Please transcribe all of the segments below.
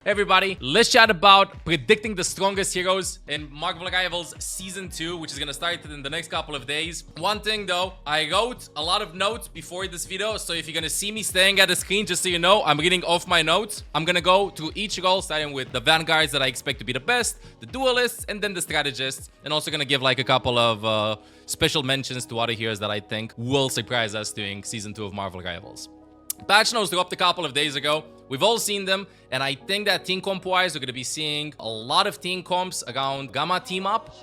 Hey everybody, let's chat about predicting the strongest heroes in Marvel Rivals Season 2, which is gonna start in the next couple of days. One thing though, I wrote a lot of notes before this video, so if you're gonna see me staying at the screen, just so you know, I'm reading off my notes. I'm gonna go through each role, starting with the Vanguards that I expect to be the best, the Duelists, and then the Strategists, and also gonna give like a couple of special mentions to other heroes that I think will surprise us during Season 2 of Marvel Rivals. Patch notes dropped a couple of days ago. We've all seen them, and I think that team comp-wise, we're going to be seeing a lot of team comps around Gamma team-up,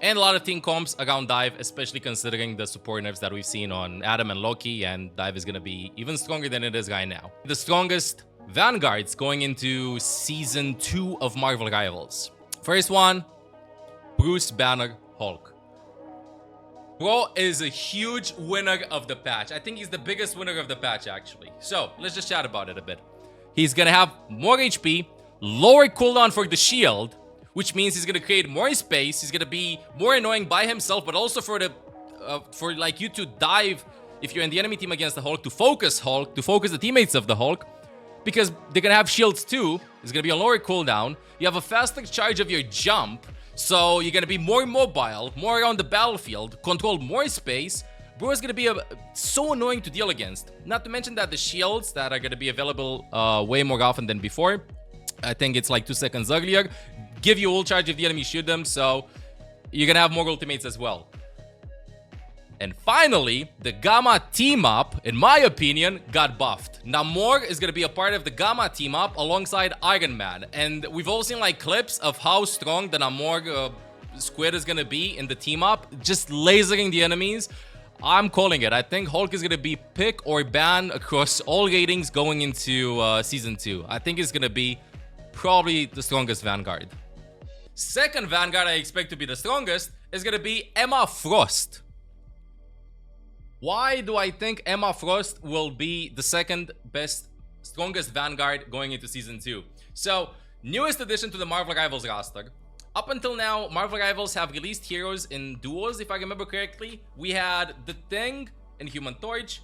and a lot of team comps around Dive, especially considering the support nerfs that we've seen on Adam and Loki, and Dive is going to be even stronger than it is right now. The strongest Vanguards going into Season 2 of Marvel Rivals. First one, Bruce Banner Hulk. Bro is a huge winner of the patch. I think he's the biggest winner of the patch, actually. So, let's just chat about it a bit. He's gonna have more HP, lower cooldown for the shield, which means he's gonna create more space. He's gonna be more annoying by himself, but also for the like you to dive if you're in the enemy team against the Hulk, to focus the teammates of the Hulk, because they're gonna have shields too. There's gonna be a lower cooldown. You have a faster charge of your jump, so you're gonna be more mobile, more around the battlefield, control more space. Bro is going to be so annoying to deal against. Not to mention that the shields that are going to be available way more often than before, I think it's like 2 seconds earlier, give you ult charge if the enemy shoot them, so you're going to have more ultimates as well. And finally, the Gamma team-up, in my opinion, got buffed. Namor is going to be a part of the Gamma team-up alongside Iron Man. And we've all seen like clips of how strong the Namor squid is going to be in the team-up, just lasering the enemies. I'm calling it. I think Hulk is going to be pick or ban across all ratings going into Season 2. I think it's going to be probably the strongest Vanguard. Second Vanguard I expect to be the strongest is going to be Emma Frost. Why do I think Emma Frost will be the second best, strongest Vanguard going into Season 2? So, newest addition to the Marvel Rivals roster. Up until now, Marvel Rivals have released heroes in duos, if I remember correctly. We had The Thing and Human Torch.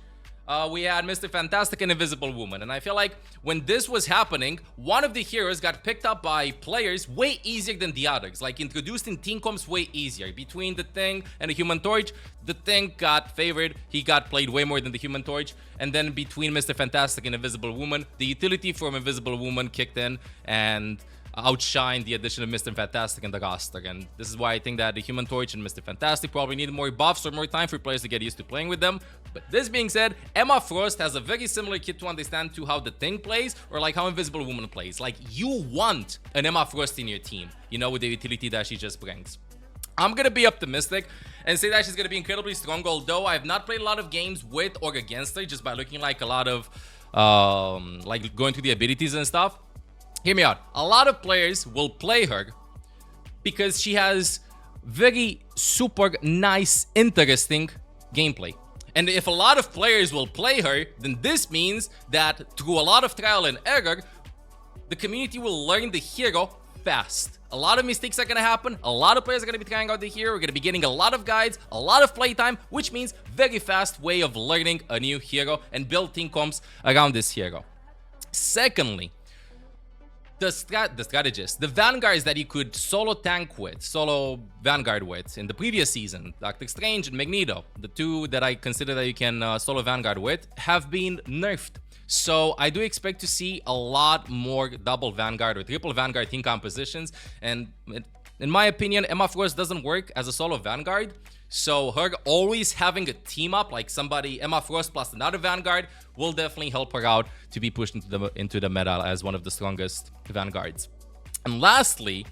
We had Mr. Fantastic and Invisible Woman. And I feel like when this was happening, one of the heroes got picked up by players way easier than the others. Like, introduced in team comps way easier. Between The Thing and the Human Torch, The Thing got favored. He got played way more than the Human Torch. And then between Mr. Fantastic and Invisible Woman, the utility from Invisible Woman kicked in and outshine the addition of Mr. Fantastic in the roster. And this is why I think that the Human Torch and Mr. Fantastic probably need more buffs or more time for players to get used to playing with them. But this being said, Emma Frost has a very similar kit to understand to how the Thing plays, or like how Invisible Woman plays. Like, you want an Emma Frost in your team, you know, with the utility that she just brings. I'm gonna be optimistic and say that she's gonna be incredibly strong, although I have not played a lot of games with or against her, just by looking like a lot of like going through the abilities and stuff. Hear me out. A lot of players will play her because she has very super nice, interesting gameplay. And if a lot of players will play her, then this means that through a lot of trial and error, the community will learn the hero fast. A lot of mistakes are going to happen. A lot of players are going to be trying out the hero. We're going to be getting a lot of guides, a lot of playtime, which means very fast way of learning a new hero and build team comps around this hero. Secondly, the strategists, the Vanguards that you could solo tank with, solo Vanguard with in the previous season, Doctor Strange and Magneto, the two that I consider that you can solo Vanguard with, have been nerfed. So I do expect to see a lot more double Vanguard or triple Vanguard team compositions. And in my opinion, Emma Frost doesn't work as a solo Vanguard. So her always having a team up, like somebody, Emma Frost plus another Vanguard, will definitely help her out to be pushed into the meta as one of the strongest Vanguards. And lastly,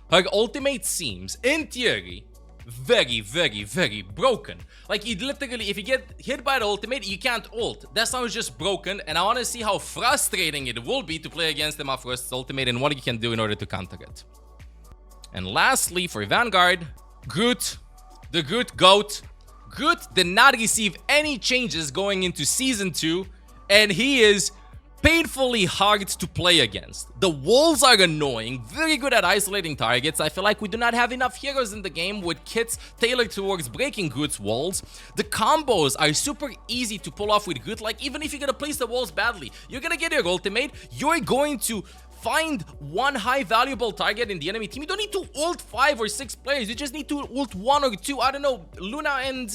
her ultimate seems, in theory, very, very, very broken. Like, you literally, if you get hit by the ultimate, you can't ult. That sounds just broken, and I want to see how frustrating it will be to play against Emma Frost's ultimate and what you can do in order to counter it. And lastly, for Vanguard, Groot. The Groot GOAT. Groot did not receive any changes going into Season 2, and he is painfully hard to play against. The walls are annoying, very good at isolating targets. I feel like we do not have enough heroes in the game with kits tailored towards breaking Groot's walls. The combos are super easy to pull off with Groot. Like, even if you're gonna place the walls badly, you're gonna get your ultimate, you're going to find one high valuable target in the enemy team. You don't need to ult 5 or 6 players. You just need to ult 1 or 2. I don't know, Luna and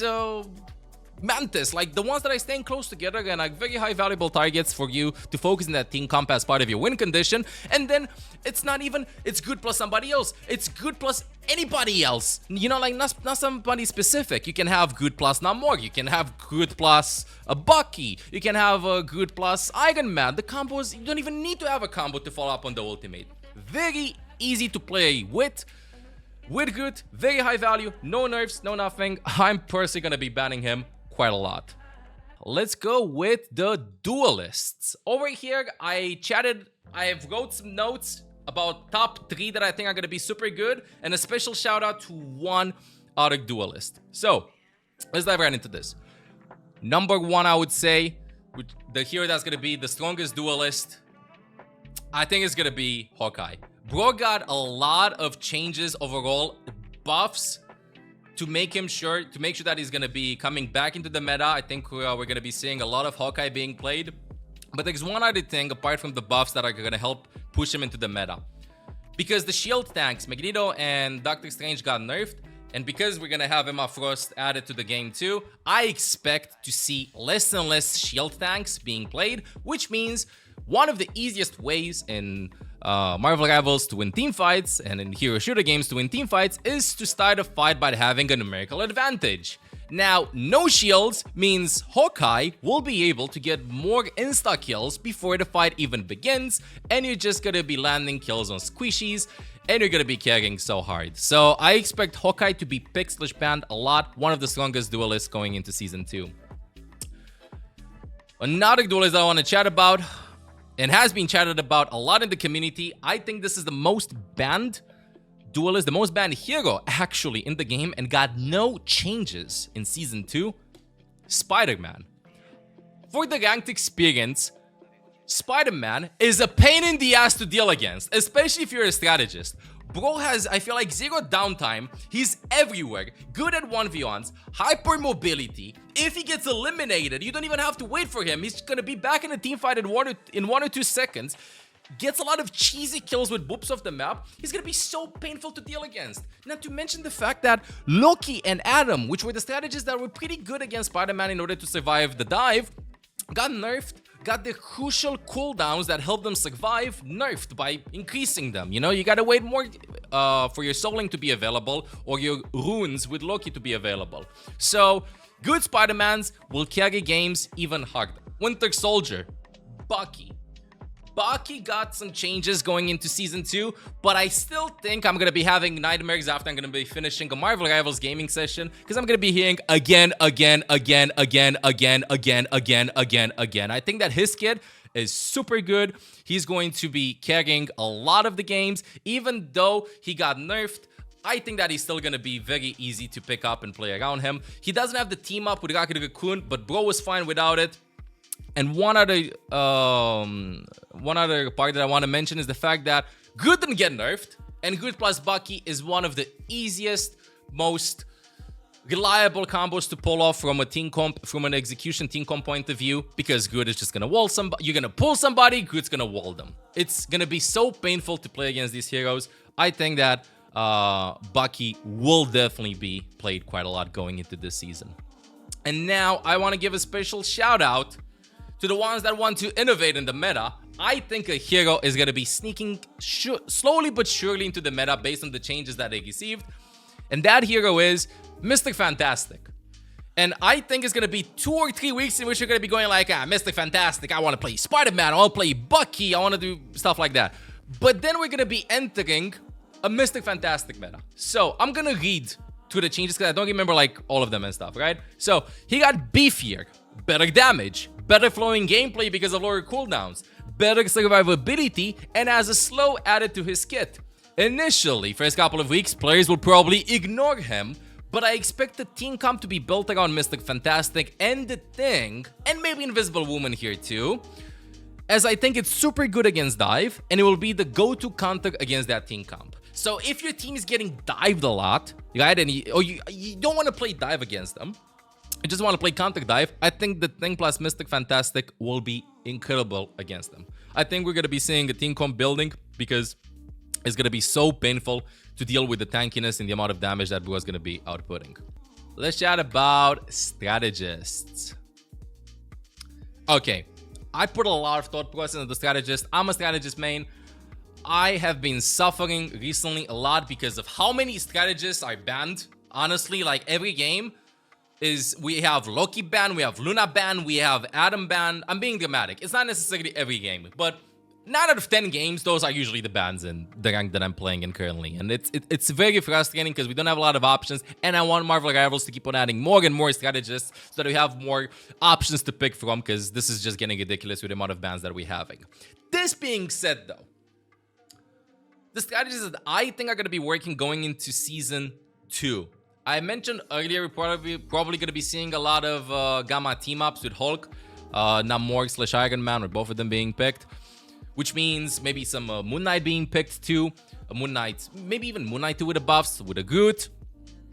Mantis, like the ones that are staying close together and like very high valuable targets for you to focus in that team comp as part of your win condition. And then it's not even, it's good plus somebody else. It's good plus anybody else. You know, like not somebody specific. You can have good plus Namor. You can have good plus a Bucky. You can have a good plus Iron Man. The combos, you don't even need to have a combo to follow up on the ultimate. Very easy to play with Groot, very high value, no nerfs, no nothing. I'm personally gonna be banning him quite a lot. Let's go with the duelists. Over here, I wrote some notes about top 3 that I think are gonna be super good, and a special shout out to one other duelist. So let's dive right into this. Number 1, I would say, the hero that's gonna be the strongest duelist, I think it's gonna be Hawkeye. Bro got a lot of changes overall, buffs, to make sure that he's gonna be coming back into the meta. I think we're gonna be seeing a lot of Hawkeye being played. But there's one other thing apart from the buffs that are gonna help push him into the meta. Because the shield tanks, Magneto and Doctor Strange, got nerfed, and because we're gonna have Emma Frost added to the game too, I expect to see less and less shield tanks being played, which means one of the easiest ways in Marvel Rivals to win team fights and in hero shooter games to win team fights is to start a fight by having a numerical advantage. Now, no shields means Hawkeye will be able to get more insta kills before the fight even begins, and you're just gonna be landing kills on squishies, and you're gonna be carrying so hard. So I expect Hawkeye to be picked/banned a lot, one of the strongest duelists going into Season 2. Another duelist I want to chat about, and has been chatted about a lot in the community. I think this is the most banned duelist, the most banned hero actually in the game, and got no changes in Season 2. Spider-Man. For the ranked experience, Spider-Man is a pain in the ass to deal against, especially if you're a strategist. Bro has, I feel like, 0 downtime. He's everywhere. Good at 1v1s. Hyper mobility. If he gets eliminated, you don't even have to wait for him. He's gonna be back in a team fight in 1 or 2 seconds. Gets a lot of cheesy kills with boops off the map. He's gonna be so painful to deal against. Not to mention the fact that Loki and Adam, which were the strategists that were pretty good against Spider-Man in order to survive the dive, got nerfed. Got the crucial cooldowns that help them survive nerfed by increasing them. You know, you gotta wait more for your souling to be available or your runes with Loki to be available. So good Spider-Mans will carry games even harder. Winter Soldier, Bucky. Bucky got some changes going into Season 2, but I still think I'm gonna be having nightmares after I'm gonna be finishing a Marvel Rivals gaming session, because I'm gonna be hearing again. I think that his kid is super good. He's going to be carrying a lot of the games, even though he got nerfed. I think that he's still gonna be very easy to pick up and play around him. He doesn't have the team up with Raccoon, but bro was fine without it. And one other part that I want to mention is the fact that Groot didn't get nerfed, and Groot plus Bucky is one of the easiest, most reliable combos to pull off from a team comp, from an execution team comp point of view, because Groot is just gonna wall somebody. You're gonna pull somebody, Groot's gonna wall them. It's gonna be so painful to play against these heroes. I think that Bucky will definitely be played quite a lot going into this season. And now I want to give a special shout out to the ones that want to innovate in the meta. I think a hero is going to be sneaking slowly but surely into the meta based on the changes that they received. And that hero is Mr. Fantastic. And I think it's going to be 2 or 3 weeks in which you're going to be going like, Mr. Fantastic, I want to play Spider-Man, I want to play Bucky, I want to do stuff like that. But then we're going to be entering a Mr. Fantastic meta. So I'm going to read through the changes because I don't remember like all of them and stuff, right? So he got beefier, better damage, better flowing gameplay because of lower cooldowns, better survivability, and has a slow added to his kit. Initially, first couple of weeks, players will probably ignore him, but I expect the team comp to be built around Mr. Fantastic and the Thing, and maybe Invisible Woman here too, as I think it's super good against dive, and it will be the go-to counter against that team comp. So if your team is getting dived a lot, right, and you don't want to play dive against them, I just want to play counter dive. I think the Thing plus Mystic Fantastic will be incredible against them. I think we're going to be seeing a team comp building because it's going to be so painful to deal with the tankiness and the amount of damage that Blue is going to be outputting. Let's chat about Strategists. Okay, I put a lot of thought process into the Strategist. I'm a Strategist main. I have been suffering recently a lot because of how many Strategists are banned. Honestly, like every game is we have Loki ban, we have Luna ban, we have Adam ban. I'm being dramatic. It's not necessarily every game, but 9 out of 10 games, those are usually the bans in the rank that I'm playing in currently. And it's very frustrating because we don't have a lot of options, and I want Marvel Rivals to keep on adding more and more strategists so that we have more options to pick from, because this is just getting ridiculous with the amount of bans that we're having. This being said, though, the strategies that I think are going to be working going into Season 2. I mentioned earlier we're probably going to be seeing a lot of Gamma team-ups with Hulk, Namor / Iron Man, with both of them being picked. Which means maybe some Moon Knight being picked too. Moon Knight, maybe even Moon Knight 2 with the buffs, with a Groot,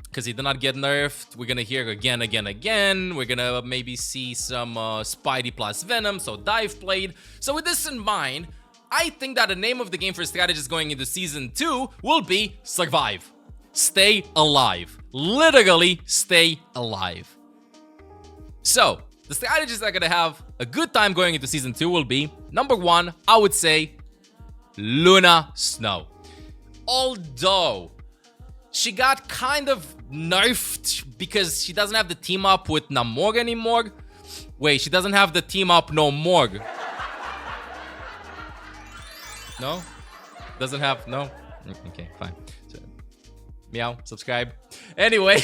because he did not get nerfed. We're gonna hear again. We're gonna maybe see some Spidey plus Venom, so Dive played. So with this in mind, I think that the name of the game for strategists going into Season 2 will be Survive. Stay alive. Literally stay alive. So, the strategists that are going to have a good time going into Season 2 will be, number 1, I would say, Luna Snow. Although, she got kind of nerfed because she doesn't have the team up with Namor anymore. Wait, she doesn't have the team up no more. No? Doesn't have, no? Okay, fine. So, meow, subscribe. Anyway,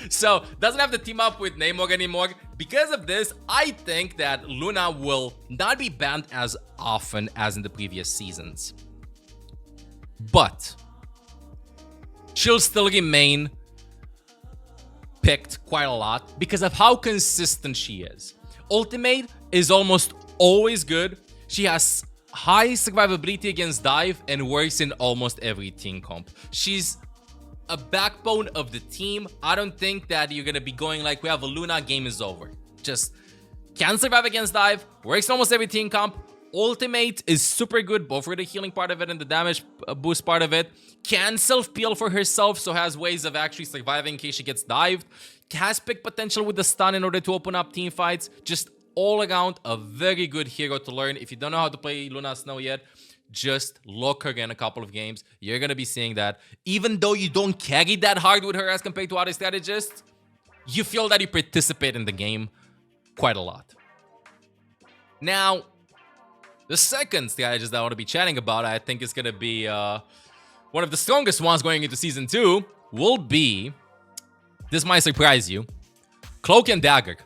so doesn't have to team up with Namor anymore. Because of this, I think that Luna will not be banned as often as in the previous seasons. But she'll still remain picked quite a lot because of how consistent she is. Ultimate is almost always good. She has high survivability against dive and works in almost every team comp. She's a backbone of the team. I don't think that you're gonna be going like, we have a Luna, game is over. Just can survive against dive, works in almost every team comp. Ultimate is super good, both for the healing part of it and the damage boost part of it. Can self-peel for herself, so has ways of actually surviving in case she gets dived. Has pick potential with the stun in order to open up team fights. Just all around a very good hero to learn. If you don't know how to play Luna Snow yet, just look her in a couple of games. You're going to be seeing that. Even though you don't carry that hard with her as compared to other strategists, you feel that you participate in the game quite a lot. Now, the second strategist that I want to be chatting about, I think is going to be one of the strongest ones going into Season 2, will be, this might surprise you, Cloak and Dagger.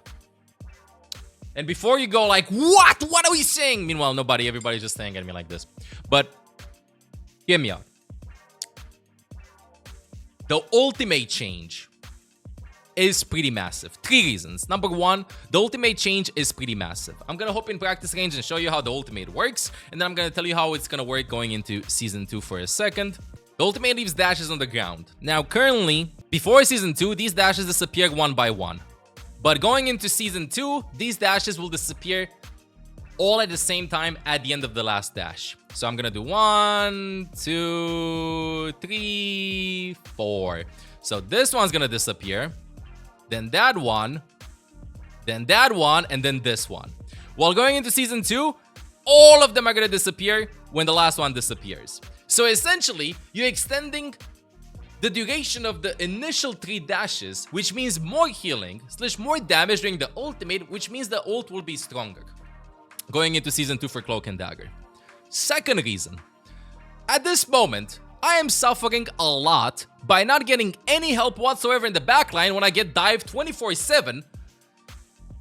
And before you go like, what? What are we saying? Meanwhile, everybody's just staring at me like this. But hear me out. The ultimate change is pretty massive. 3 reasons. Number 1, the ultimate change is pretty massive. I'm going to hop in practice range and show you how the ultimate works. And then I'm going to tell you how it's going to work going into Season 2 for a second. The ultimate leaves dashes on the ground. Now, currently, before Season 2, these dashes disappear one by one. But going into Season 2, these dashes will disappear all at the same time at the end of the last dash. So I'm gonna do 1, 2, 3, 4. So this one's gonna disappear, then that one, and then this one. While going into Season 2, all of them are gonna disappear when the last one disappears. So essentially, you're extending the duration of the initial 3 dashes, which means more healing / more damage during the ultimate, which means the ult will be stronger going into Season 2 for Cloak and Dagger. Second reason, at this moment, I am suffering a lot by not getting any help whatsoever in the backline when I get dived 24/7.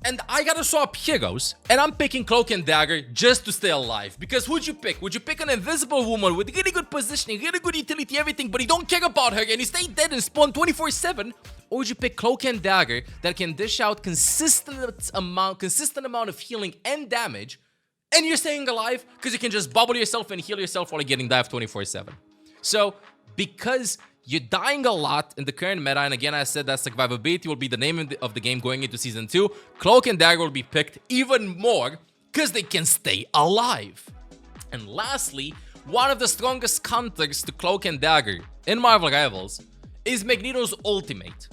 And I gotta swap heroes, and I'm picking Cloak and Dagger just to stay alive. Because who'd you pick? Would you pick an invisible woman with really good positioning, really good utility, everything, but you don't care about her and you stay dead and spawn 24/7? Or would you pick Cloak and Dagger that can dish out consistent amount of healing and damage, and you're staying alive because you can just bubble yourself and heal yourself while you're getting dived 24/7? So, because you're dying a lot in the current meta, and again, I said that survivability will be the name of the game going into Season 2. Cloak and Dagger will be picked even more because they can stay alive. And lastly, one of the strongest counters to Cloak and Dagger in Marvel Rivals is Magneto's ultimate.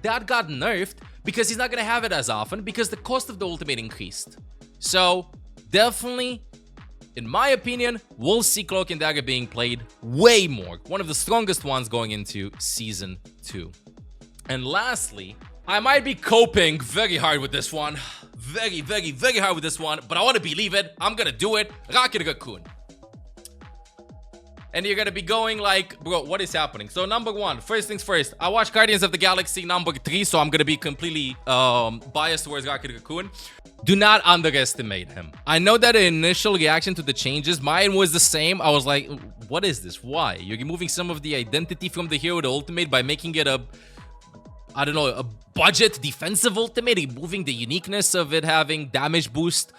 That got nerfed because he's not going to have it as often because the cost of the ultimate increased. So, definitely, in my opinion, we'll see Cloak and Dagger being played way more. One of the strongest ones going into Season 2. And lastly, I might be coping very hard with this one. Very hard with this one. But I want to believe it. I'm going to do it. Raccoon. And you're going to be going like, bro, what is happening? So number one, first things first, I watched Guardians of the Galaxy number 3. So I'm going to be completely biased towards Raccoon. Do not underestimate him. I know that the initial reaction to the changes, mine was the same. I was like, what is this? Why? You're removing some of the identity from the hero, the ultimate, by making it a budget defensive ultimate, removing the uniqueness of it having damage boost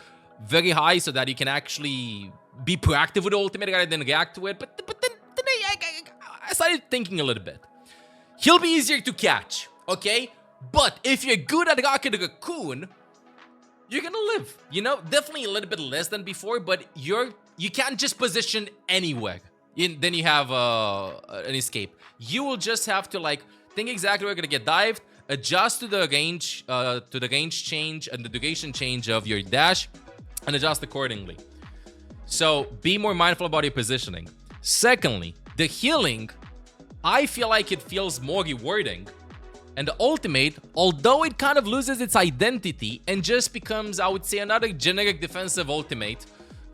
very high so that you can actually be proactive with the ultimate rather than react to it. But then I started thinking a little bit. He'll be easier to catch, okay? But if you're good at Raccoon, you're gonna live, you know? Definitely a little bit less than before, but you can't just position anywhere. Then you have an escape. You will just have to like think exactly where you're gonna get dived, adjust to the range change and the duration change of your dash, and adjust accordingly. So be more mindful about your positioning. Secondly, the healing, I feel like it feels more rewarding. And the ultimate, although it kind of loses its identity and just becomes, I would say, another generic defensive ultimate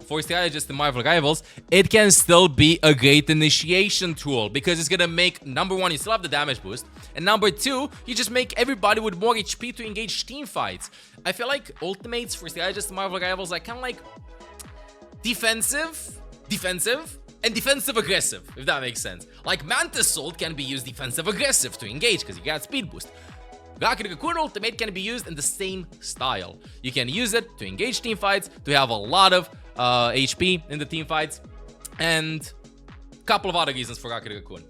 for strategists in Marvel Rivals, it can still be a great initiation tool because it's gonna make, number one, you still have the damage boost, and number two, you just make everybody with more HP to engage team fights. I feel like ultimates for strategists in Marvel Rivals are kind of like defensive, and defensive-aggressive, if that makes sense. Like Mantis ult can be used defensive-aggressive to engage because you got speed boost. Raccoon ultimate can be used in the same style. You can use it to engage team fights, to have a lot of HP in the team fights, and a couple of other reasons for Raccoon.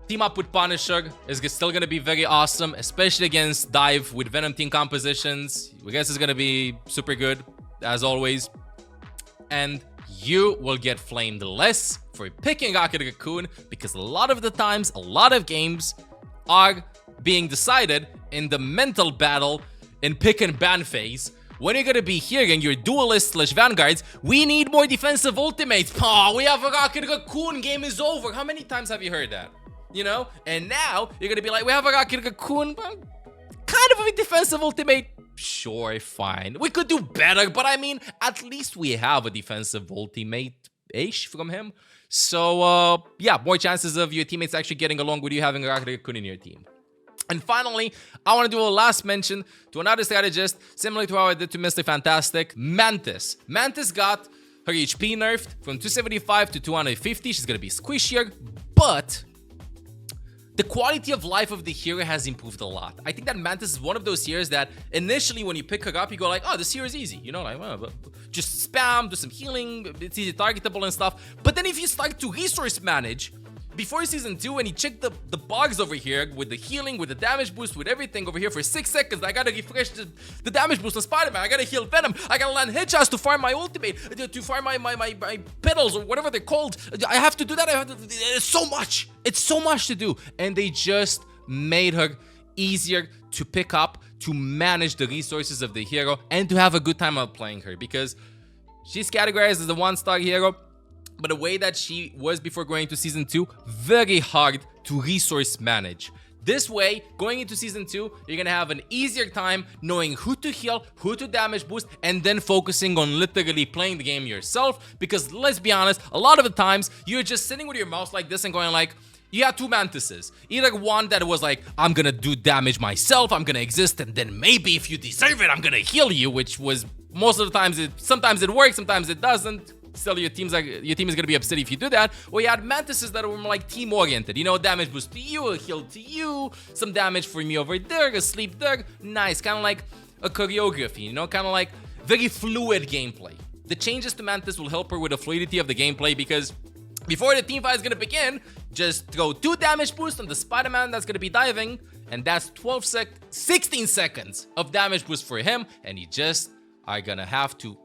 Team up with Punisher is still going to be very awesome, especially against Dive with Venom team compositions. I guess it's going to be super good, as always. And you will get flamed less for picking Raccoon because a lot of the times, a lot of games are being decided in the mental battle in pick and ban phase. When you're gonna be hearing your duelists/vanguards, we need more defensive ultimates. Oh, we have a Raccoon, game is over. How many times have you heard that? You know? And now you're gonna be like, we have a Raccoon, kind of a defensive ultimate. Sure, fine. We could do better, but I mean, at least we have a defensive ultimate-ish from him. So, yeah, more chances of your teammates actually getting along with you having a Raccoon in your team. And finally, I want to do a last mention to another strategist, similar to how I did to Mr. Fantastic, Mantis. Mantis got her HP nerfed from 275 to 250. She's going to be squishier, but the quality of life of the hero has improved a lot. I think that Mantis is one of those heroes that initially when you pick her up, you go like, oh, this hero is easy. You know, like, well, just spam, do some healing, it's easy targetable and stuff. But then if you start to resource manage, before Season 2, when you check the bugs over here with the healing, with the damage boost, with everything over here for 6 seconds, I gotta refresh the damage boost on Spider-Man, I gotta heal Venom, I gotta land headshots to farm my ultimate, to farm my pedals or whatever they're called. I have to do that, it's so much. It's so much to do. And they just made her easier to pick up, to manage the resources of the hero, and to have a good time out playing her because she's categorized as a 1-star hero. But the way that she was before going to Season 2, very hard to resource manage. This way, going into Season 2, you're gonna have an easier time knowing who to heal, who to damage boost, and then focusing on literally playing the game yourself. Because let's be honest, a lot of the times, you're just sitting with your mouse like this and going like, you have two Mantises. Either one that was like, I'm gonna do damage myself, I'm gonna exist, and then maybe if you deserve it, I'm gonna heal you, which was most of the times, sometimes it works, sometimes it doesn't. Still, your team is gonna be upset if you do that. Or you had Mantises that were more like team-oriented. You know, damage boost to you, a heal to you, some damage for me over there, a sleep there. Nice, kind of like a choreography, you know, kind of like very fluid gameplay. The changes to Mantis will help her with the fluidity of the gameplay because Before the team fight is gonna begin, just throw 2 damage boost on the Spider-Man that's gonna be diving, and that's 16 seconds of damage boost for him, and you just are gonna have to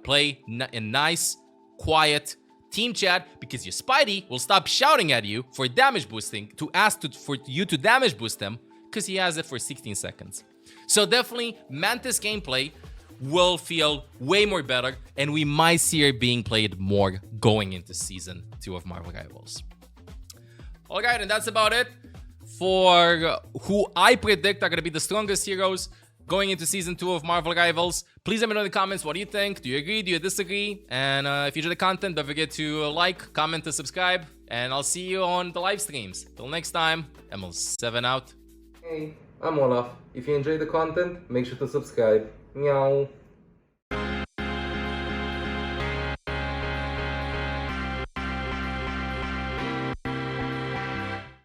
play in nice, quiet team chat, because your Spidey will stop shouting at you for damage boosting, to ask for you to damage boost him, because he has it for 16 seconds. So definitely, Mantis gameplay will feel way more better, and we might see her being played more going into Season 2 of Marvel Rivals. Alright, and that's about it for who I predict are going to be the strongest heroes going into Season 2 of Marvel Rivals. Please let me know in the comments, what do you think? Do you agree? Do you disagree? And if you enjoy the content, don't forget to like, comment, and subscribe. And I'll see you on the live streams. Till next time, ML7 out. Hey, I'm Olaf. If you enjoyed the content, make sure to subscribe. Meow.